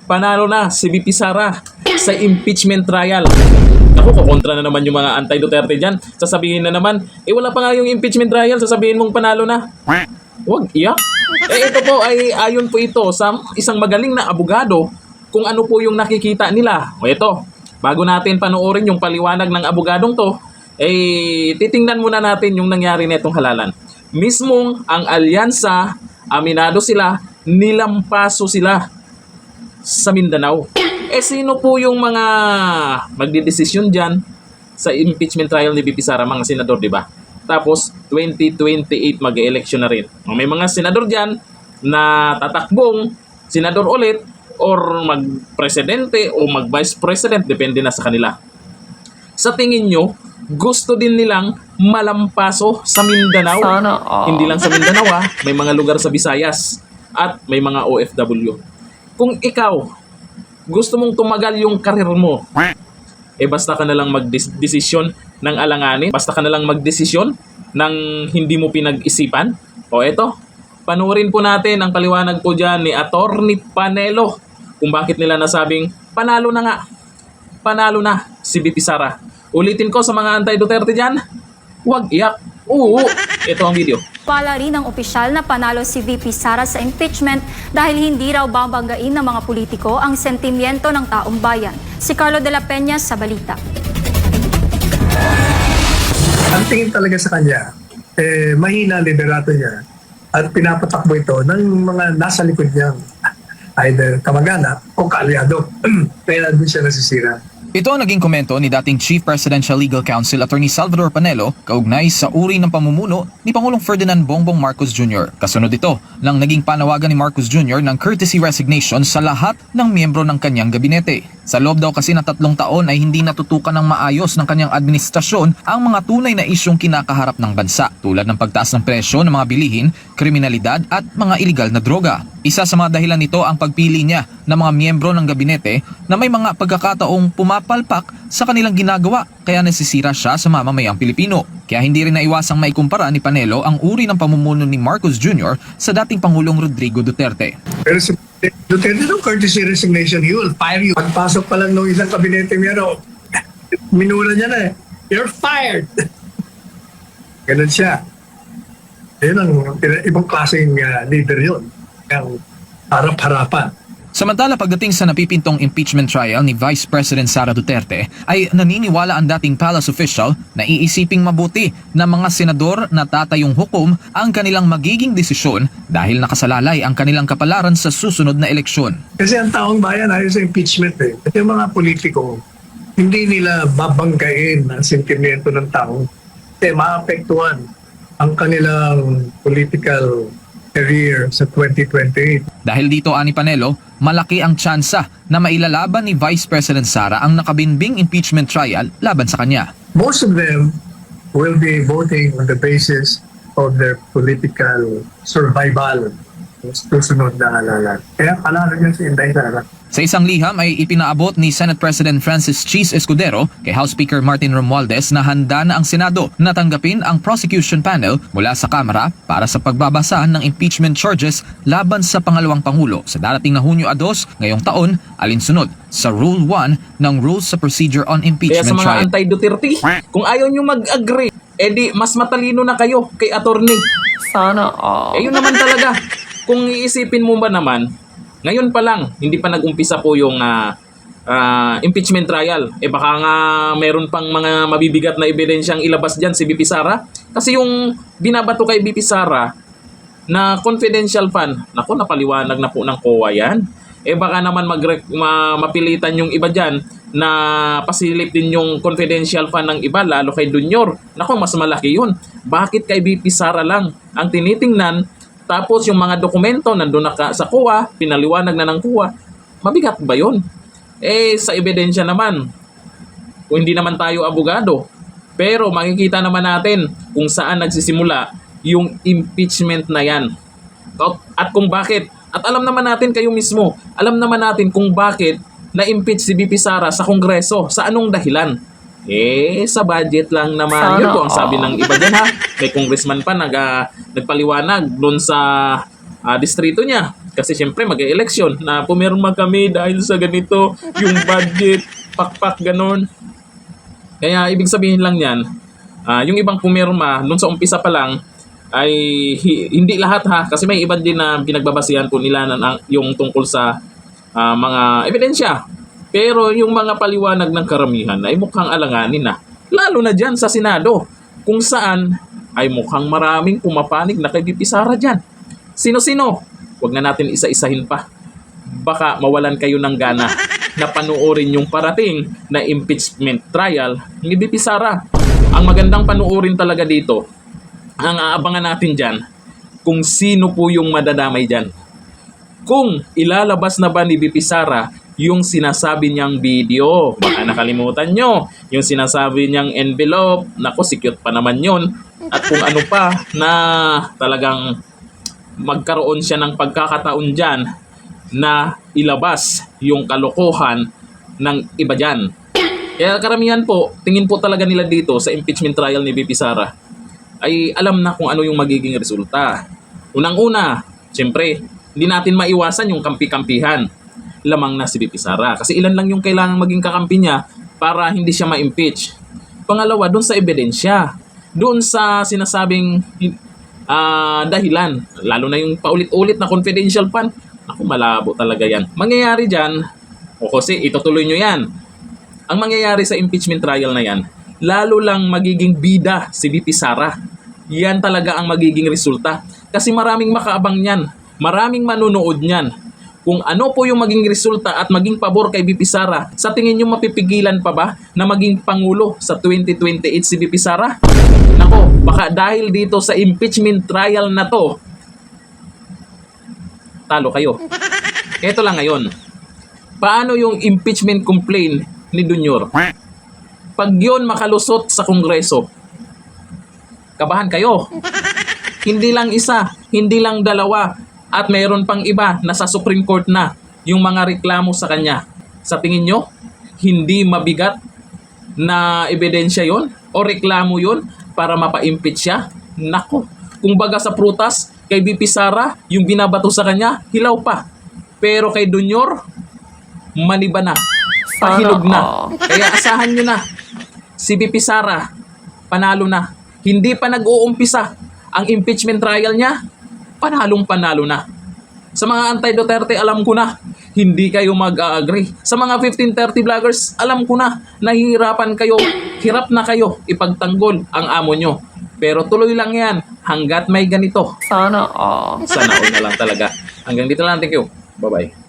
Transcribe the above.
Panalo na si VP Sara sa impeachment trial. Ako, kukontra na naman yung mga anti-Duterte dyan. Sasabihin na naman, wala pa nga yung impeachment trial, sasabihin mong panalo na. Huwag iyak. Ito po ay ayon po ito sa isang magaling na abogado kung ano po yung nakikita nila. Ito, bago natin panoorin yung paliwanag ng abogadong to, titingnan muna natin yung nangyari netong halalan. Mismong ang alyansa, aminado sila, nilampaso sila sa Mindanao. Sino po yung mga magdidesisyon dyan sa impeachment trial ni VP Sara? Mga senador, di ba? Tapos, 2028 mag-election na rin. May mga senador dyan na tatakbong senador ulit or mag-presidente o mag-vice president, depende na sa kanila. Sa tingin nyo, gusto din nilang malampaso sa Mindanao. Hindi lang sa Mindanao, may mga lugar sa Visayas at may mga OFW. Kung ikaw, gusto mong tumagal yung karir mo, basta ka na lang magdesisyon ng alanganin, basta ka na lang magdesisyon ng hindi mo pinag-isipan. Eto, panuorin po natin ang paliwanag po dyan ni Attorney Panelo kung bakit nila nasabing panalo na nga. Panalo na si VP Sara. Ulitin ko sa mga anti-Duterte dyan, huwag iyak. Oo, ito ang video. Pala rin ng opisyal na panalo si VP Sara sa impeachment dahil hindi raw babanggain ng mga politiko ang sentimiento ng taong bayan. Si Carlo de la Peña sa balita. Ang tingin talaga sa kanya, mahina liderato niya at pinapatakbo ito ng mga nasa likod niyang either kamag-anak o kaalyado. Kaya doon siya nasisira. Ito ang naging komento ni dating Chief Presidential Legal Counsel Attorney Salvador Panelo kaugnay sa uri ng pamumuno ni Pangulong Ferdinand Bongbong Marcos Jr. Kasunod ito ng naging panawagan ni Marcos Jr. ng courtesy resignation sa lahat ng miyembro ng kanyang gabinete. Sa loob daw kasi ng 3 taon ay hindi natutukan ng maayos ng kanyang administrasyon ang mga tunay na isyong kinakaharap ng bansa tulad ng pagtaas ng presyo ng mga bilihin, kriminalidad at mga iligal na droga. Isa sa mga dahilan nito ang pagpili niya ng mga miyembro ng gabinete na may mga pagkakataong pumapalpak sa kanilang ginagawa kaya nasisira siya sa mamamayang Pilipino. Kaya hindi rin naiwasang maikumpara ni Panelo ang uri ng pamumuno ni Marcos Jr. sa dating Pangulong Rodrigo Duterte. Pero si Duterte nung courtesy resignation, he will fire you. Pagpasok pa lang ng isang kabinete meron, minura niya na you're fired. Ganun siya. Yun ang ibang klaseng leader yun. Ang harap-harapan. Samantala pagdating sa napipintong impeachment trial ni Vice President Sara Duterte ay naniniwala ang dating palace official na iisiping mabuti ng mga senador na tatayong hukom ang kanilang magiging desisyon dahil nakasalalay ang kanilang kapalaran sa susunod na eleksyon. Kasi ang taong bayan ayaw sa impeachment At yung mga politiko, hindi nila babanggain ang sentimiento ng tao. Kasi maapektuhan ang kanilang political career sa 2028. Dahil dito ani Panelo, malaki ang tsansa na mailalaban ni Vice President Sara ang nakabinbing impeachment trial laban sa kanya. Most of them will be voting on the basis of their political survival sa susunod na halalan. Kaya panalo niya si Inday Sara. Sa isang liham ay ipinaabot ni Senate President Francis Cheese Escudero kay House Speaker Martin Romualdez na handa na ang Senado na tanggapin ang prosecution panel mula sa Kamara para sa pagbabasa ng impeachment charges laban sa pangalawang Pangulo sa darating na Hunyo 2 ngayong taon alinsunod sa Rule 1 ng Rules sa Procedure on Kaya Impeachment sa mga Trial. anti-Duterte, kung ayaw nyo mag-agree, edi mas matalino na kayo kay attorney. Sana all. Yun naman talaga. Kung iisipin mo ba naman, ngayon pa lang, hindi pa nag-umpisa po yung impeachment trial. Baka nga meron pang mga mabibigat na ebidensyang ilabas dyan si VP Sara. Kasi yung binabato kay VP Sara na confidential fund, naku, napaliwanag na po ng COA yan. Baka naman mapilitan yung iba dyan na pasilip din yung confidential fund ng iba, lalo kay Junior. Naku, mas malaki yun. Bakit kay VP Sara lang ang tinitingnan? Tapos yung mga dokumento nandun na sa COA, pinaliwanag na ng COA. Mabigat ba yun? Sa ebidensya naman, kung hindi naman tayo abogado, pero makikita naman natin kung saan nagsisimula yung impeachment na yan. At kung bakit. At alam naman natin kayo mismo, alam naman natin kung bakit na-impeach si VP Sara sa Kongreso, sa anong dahilan. Sa budget lang naman. Yun po ang sabi ng iba dyan ha. May congressman pa nagpaliwanag doon sa distrito niya. Kasi syempre mag-eleksyon na pumirma kami dahil sa ganito, yung budget, pakpak, ganon. Kaya ibig sabihin lang yan, yung ibang pumirma, nung sa umpisa pa lang, ay hindi lahat ha, kasi may iba din na pinagbabasihan po nila yung tungkol sa mga ebidensya. Pero yung mga paliwanag ng karamihan ay mukhang alanganin na. Lalo na dyan sa Senado, kung saan ay mukhang maraming pumapanig na kay VP Sara dyan. Sino-sino? Huwag na natin isa-isahin pa. Baka mawalan kayo ng gana na panuorin yung parating na impeachment trial ni VP Sara. Ang magandang panuorin talaga dito, ang aabangan natin dyan, kung sino po yung madadamay dyan. Kung ilalabas na ba ni VP Sara yung sinasabi niyang video. Baka nakalimutan nyo, yung sinasabi niyang envelope, naku, si cute pa naman yun. At kung ano pa na talagang magkaroon siya ng pagkakataon dyan na ilabas yung kalokohan ng iba dyan. Kaya karamihan po, tingin po talaga nila dito sa impeachment trial ni VP Sara ay alam na kung ano yung magiging resulta. Unang-una, siyempre, hindi natin maiwasan yung kampi-kampihan. Lamang na si VP Sara. Kasi ilan lang yung kailangang maging kakampi niya para hindi siya ma-impeach. Pangalawa, doon sa ebidensya. Doon sa sinasabing dahilan. Lalo na yung paulit-ulit na confidential fund. Ako, malabo talaga yan. Mangyayari dyan, o kasi itutuloy nyo yan. Ang mangyayari sa impeachment trial na yan, lalo lang magiging bida si VP Sara. Yan talaga ang magiging resulta. Kasi maraming makaabang yan. Maraming manunood niyan. Kung ano po yung maging resulta at maging pabor kay VP Sara, sa tingin nyo mapipigilan pa ba na maging Pangulo sa 2028 si VP Sara? Nako, baka dahil dito sa impeachment trial na to, talo kayo. Ito lang ngayon. Paano yung impeachment complaint ni Junior? Pag yun makalusot sa Kongreso, kabahan kayo. Hindi lang isa, hindi lang dalawa, at mayroon pang iba na sa Supreme Court na yung mga reklamo sa kanya. Sa tingin nyo, hindi mabigat na ebidensya yon o reklamo yon para mapa-impeach siya? Nako, kung baga sa prutas, kay VP Sara, yung binabato sa kanya, hilaw pa. Pero kay Junior, maniba na. Pahinog na. Kaya asahan nyo na. Si VP Sara, panalo na. Hindi pa nag-uumpisa ang impeachment trial niya, panalong-panalo na. Sa mga anti-Duterte, alam ko na, hindi kayo mag-agree. Sa mga 1530 vloggers, alam ko na, nahihirapan kayo, hirap na kayo ipagtanggol ang amo nyo. Pero tuloy lang yan, hanggat may ganito. Sana all na lang talaga. Hanggang dito lang, thank you. Bye-bye.